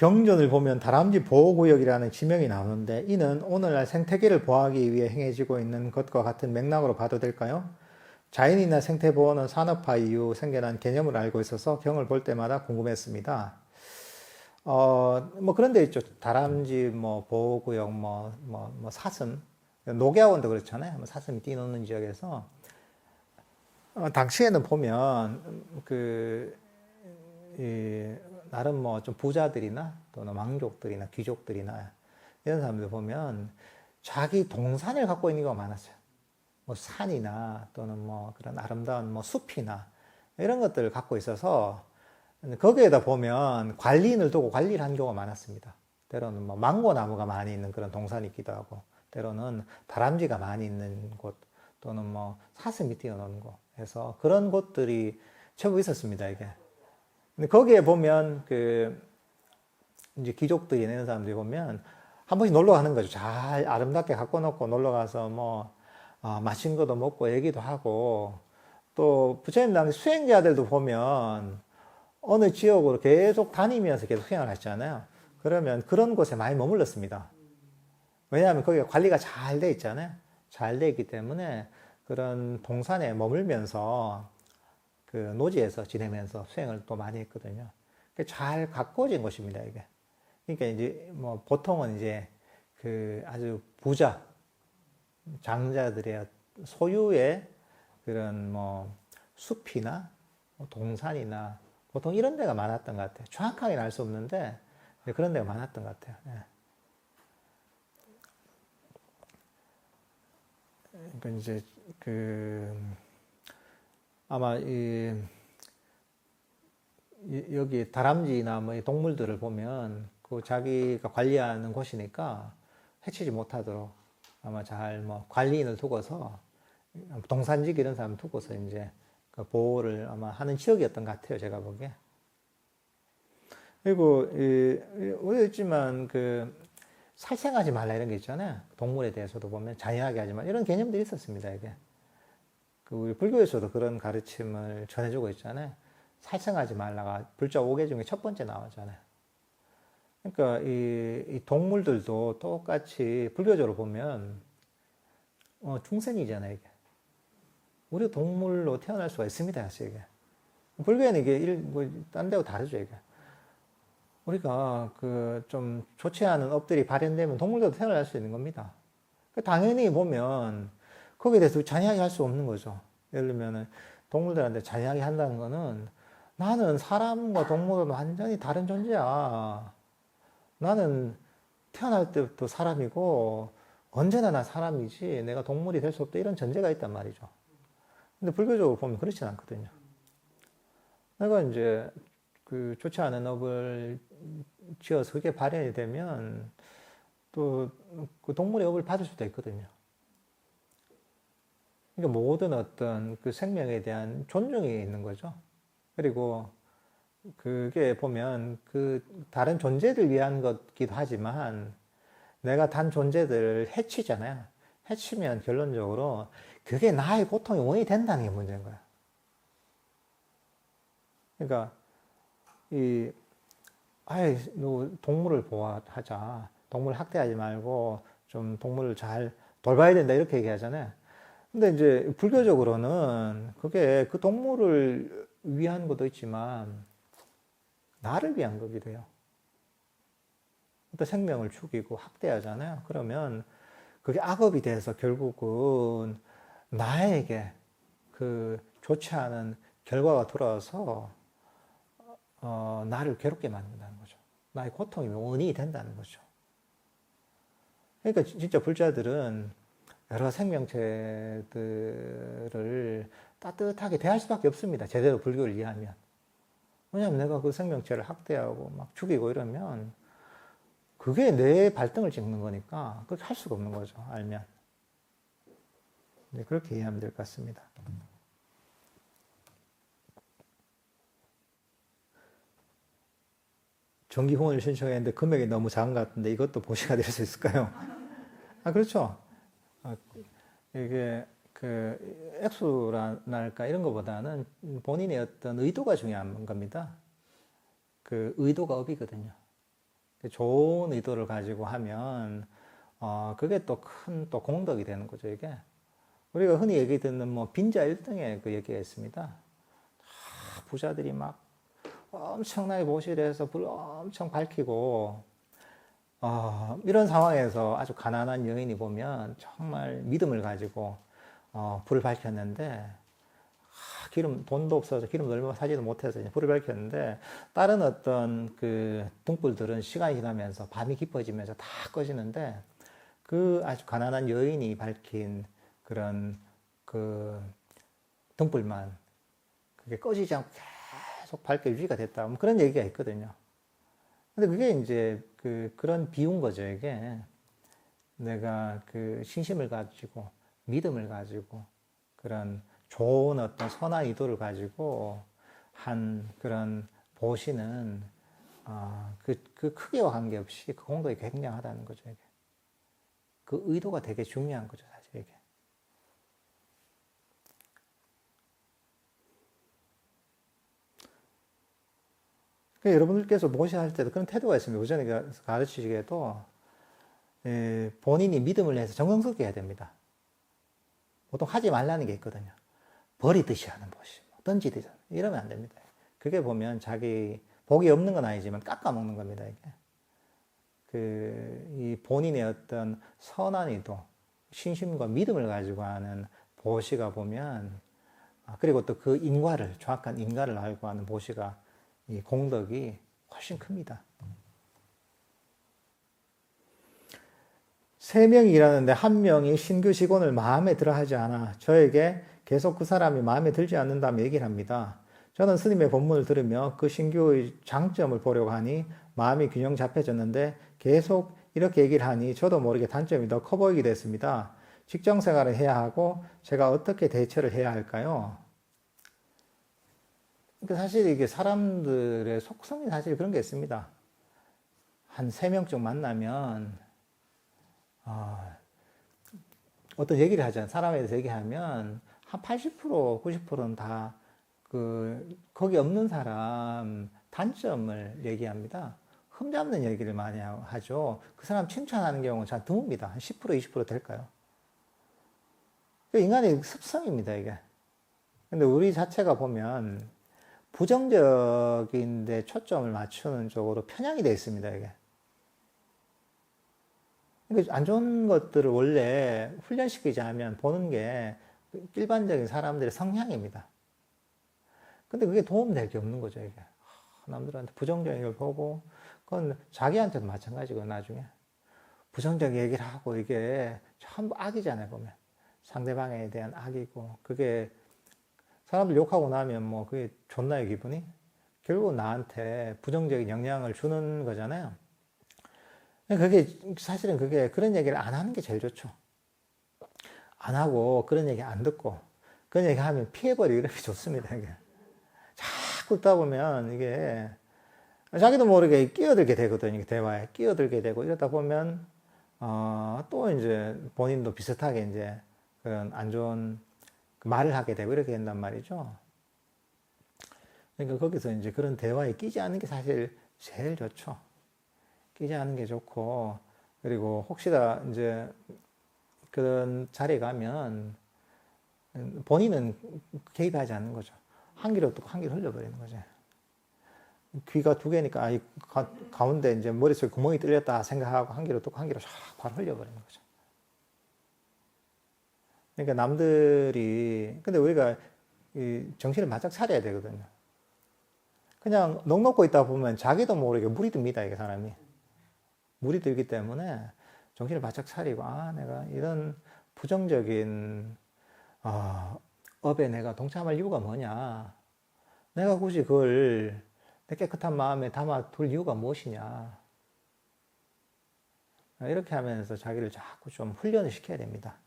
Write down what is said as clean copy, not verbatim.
경전을 보면 다람쥐 보호구역이라는 지명이 나오는데 이는 오늘날 생태계를 보호하기 위해 행해지고 있는 것과 같은 맥락으로 봐도 될까요? 자연이나 생태 보호는 산업화 이후 생겨난 개념을 알고 있어서 경을 볼 때마다 궁금했습니다. 뭐 그런 데 있죠. 다람쥐 뭐 보호구역 사슴 녹야원도 그렇잖아요. 사슴이 뛰노는 지역에서 당시에는 보면 나름 뭐 좀 부자들이나 또는 왕족들이나 귀족들이나 이런 사람들 보면 자기 동산을 갖고 있는 경우가 많았어요. 뭐 산이나 또는 뭐 그런 아름다운 뭐 숲이나 이런 것들을 갖고 있어서 거기에다 보면 관리인을 두고 관리를 한 경우가 많았습니다. 때로는 뭐 망고나무가 많이 있는 그런 동산이 있기도 하고, 때로는 다람쥐가 많이 있는 곳, 또는 뭐 사슴이 뛰어노는 곳 해서 그런 곳들이 제법 있었습니다, 이게. 근데 거기에 보면 이제 귀족들이나 이런 사람들이 보면 한 번씩 놀러 가는 거죠. 잘 아름답게 갖고 놓고 놀러 가서 뭐 맛있는 것도 먹고 얘기도 하고, 또 부처님 당시 수행자들도 보면 어느 지역으로 계속 다니면서 계속 수행을 하시잖아요. 그러면 그런 곳에 많이 머물렀습니다. 왜냐하면 거기가 관리가 잘 돼 있잖아요. 잘 돼 있기 때문에 그런 동산에 머물면서 그 노지에서 지내면서 수행을 또 많이 했거든요. 잘 가꿔진 곳입니다, 이게. 그러니까 이제 뭐 보통은 이제 그 아주 부자 장자들의 소유의 그런 뭐 숲이나 동산이나 보통 이런 데가 많았던 것 같아요. 정확하게는 알 수 없는데 그런 데가 많았던 것 같아요. 예. 그러니까 이제 아마 여기 다람쥐나 뭐 동물들을 보면 그 자기가 관리하는 곳이니까 해치지 못하도록 아마 잘 뭐 관리인을 두고서 동산직 이런 사람 두고서 이제 그 보호를 아마 하는 지역이었던 것 같아요, 제가 보기에. 그리고 우리였지만 살생하지 말라 이런 게 있잖아요. 동물에 대해서도 보면 잔인하게 하지 말라 이런 개념들이 있었습니다, 이게. 우리 불교에서도 그런 가르침을 전해주고 있잖아요. 살생하지 말라가 불자 5개 중에 첫 번째 나오잖아요. 그러니까 이 동물들도 똑같이 불교적으로 보면 중생이잖아요, 이게. 우리 동물로 태어날 수가 있습니다, 사실 이게. 불교에는 이게 딴 데하고 다르죠, 이게. 우리가 좀 좋지 않은 업들이 발현되면 동물들도 태어날 수 있는 겁니다. 당연히 보면 거기에 대해서 잔인하게 할 수 없는 거죠. 예를 들면 동물들한테 잔인하게 한다는 거는 나는 사람과 동물은 완전히 다른 존재야. 나는 태어날 때부터 사람이고 언제나 나 사람이지 내가 동물이 될 수 없다 이런 전제가 있단 말이죠. 근데 불교적으로 보면 그렇진 않거든요. 내가 이제 좋지 않은 업을 지어서 그게 발현이 되면 또 그 동물의 업을 받을 수도 있거든요. 그러니까 모든 어떤 그 생명에 대한 존중이 있는 거죠. 그리고 그게 보면 다른 존재들 위한 것기도 하지만 내가 단 존재들을 해치잖아요. 해치면 결론적으로 그게 나의 고통의 원인이 된다는 게 문제인 거야. 그러니까 너 동물을 보호하자. 동물 학대하지 말고 좀 동물을 잘 돌봐야 된다 이렇게 얘기하잖아요. 근데 이제 불교적으로는 그게 그 동물을 위한 것도 있지만 나를 위한 거기도 해요. 어떤 생명을 죽이고 학대하잖아요. 그러면 그게 악업이 돼서 결국은 나에게 좋지 않은 결과가 돌아와서 나를 괴롭게 만든다는 거죠. 나의 고통의 원인이 된다는 거죠. 그러니까 진짜 불자들은 여러 생명체들을 따뜻하게 대할 수밖에 없습니다. 제대로 불교를 이해하면. 왜냐하면 내가 그 생명체를 학대하고 막 죽이고 이러면 그게 내 발등을 찍는 거니까 그렇게 할 수가 없는 거죠. 알면. 네, 그렇게 이해하면 될 것 같습니다. 정기 후원을 신청했는데 금액이 너무 작은 것 같은데 이것도 보시가 될 수 있을까요? 그렇죠. 이게 액수랄까 이런 것보다는 본인의 어떤 의도가 중요한 겁니다. 그 의도가 업이거든요. 좋은 의도를 가지고 하면, 그게 또 큰 또 공덕이 되는 거죠, 이게. 우리가 흔히 얘기 듣는 뭐 빈자 1등의 그 얘기가 있습니다. 부자들이 막 엄청나게 모실해서 불 엄청 밝히고, 이런 상황에서 아주 가난한 여인이 보면 정말 믿음을 가지고 불을 밝혔는데, 돈도 없어서 기름 얼마 사지도 못해서 불을 밝혔는데, 다른 어떤 그 등불들은 시간이 지나면서 밤이 깊어지면서 다 꺼지는데, 그 아주 가난한 여인이 밝힌 그런 그 등불만 그게 꺼지지 않고 계속 밝게 유지가 됐다. 뭐 그런 얘기가 있거든요. 근데 그게 이제 그런 비유인 거죠, 이게. 내가 그 신심을 가지고, 믿음을 가지고, 그런 좋은 어떤 선한 의도를 가지고 한 그런 보시는, 그 크기와 관계없이 그 공덕이 굉장하다는 거죠, 이게. 그 의도가 되게 중요한 거죠, 사실 이게. 그러니까 여러분들께서 모시할 때도 그런 태도가 있습니다. 우전에 가르치시기에도 본인이 믿음을 내서 정성스럽게 해야 됩니다. 보통 하지 말라는 게 있거든요. 버리듯이 하는 보시, 던지듯이 이러면 안 됩니다. 그게 보면 자기 복이 없는 건 아니지만 깎아먹는 겁니다. 이게. 이 본인의 어떤 선한 의도, 신심과 믿음을 가지고 하는 보시가 보면, 그리고 또 그 인과를, 정확한 인과를 알고 하는 보시가 이 공덕이 훨씬 큽니다. 3명이 일하는데 1명이 신규 직원을 마음에 들어 하지 않아 저에게 계속 그 사람이 마음에 들지 않는다며 얘기를 합니다. 저는 스님의 본문을 들으며 그 신규의 장점을 보려고 하니 마음이 균형 잡혀졌는데 계속 이렇게 얘기를 하니 저도 모르게 단점이 더 커 보이게 됐습니다. 직장 생활을 해야 하고 제가 어떻게 대처를 해야 할까요? 그러니까 사실 이게 사람들의 속성이 사실 그런 게 있습니다. 한 3명쯤 만나면 어떤 얘기를 하잖아요. 사람에 대해서 얘기하면 한 80%, 90%는 다 거기 없는 사람 단점을 얘기합니다. 흠잡는 얘기를 많이 하죠. 그 사람 칭찬하는 경우는 잘 드뭅니다. 한 10%, 20% 될까요? 인간의 습성입니다, 이게. 근데 우리 자체가 보면 부정적인데 초점을 맞추는 쪽으로 편향이 되어 있습니다, 이게. 그러니까 안 좋은 것들을 원래 훈련시키지 않으면 보는 게 일반적인 사람들의 성향입니다. 근데 그게 도움될 게 없는 거죠, 이게. 남들한테 부정적인 걸 보고, 그건 자기한테도 마찬가지고, 나중에. 부정적인 얘기를 하고, 이게 전부 악이잖아요, 보면. 상대방에 대한 악이고, 그게 사람들 욕하고 나면 뭐 그게 좋나요, 기분이? 결국 나한테 부정적인 영향을 주는 거잖아요. 그게 사실은 그런 얘기를 안 하는 게 제일 좋죠. 안 하고 그런 얘기 안 듣고 그런 얘기 하면 피해버리고 이렇게 좋습니다. 이게. 자꾸 듣다 보면 이게 자기도 모르게 끼어들게 되거든요. 대화에 끼어들게 되고 이러다 보면 또 이제 본인도 비슷하게 이제 그런 안 좋은 말을 하게 되고 이렇게 된단 말이죠. 그러니까 거기서 이제 그런 대화에 끼지 않는 게 사실 제일 좋죠. 끼지 않는 게 좋고, 그리고 혹시나 이제 그런 자리에 가면 본인은 개입하지 않는 거죠. 한 귀로 듣고 한 귀로 흘려버리는 거죠. 귀가 2개니까 가운데 이제 머릿속에 구멍이 뚫렸다 생각하고 한 귀로 듣고 한 귀로 샥 바로 흘려버리는 거죠. 그러니까 근데 우리가 정신을 바짝 차려야 되거든요. 그냥 넋 놓고 있다 보면 자기도 모르게 물이 듭니다, 이게 사람이. 물이 들기 때문에 정신을 바짝 차리고, 내가 이런 부정적인, 업에 내가 동참할 이유가 뭐냐. 내가 굳이 그걸 내 깨끗한 마음에 담아둘 이유가 무엇이냐. 이렇게 하면서 자기를 자꾸 좀 훈련을 시켜야 됩니다.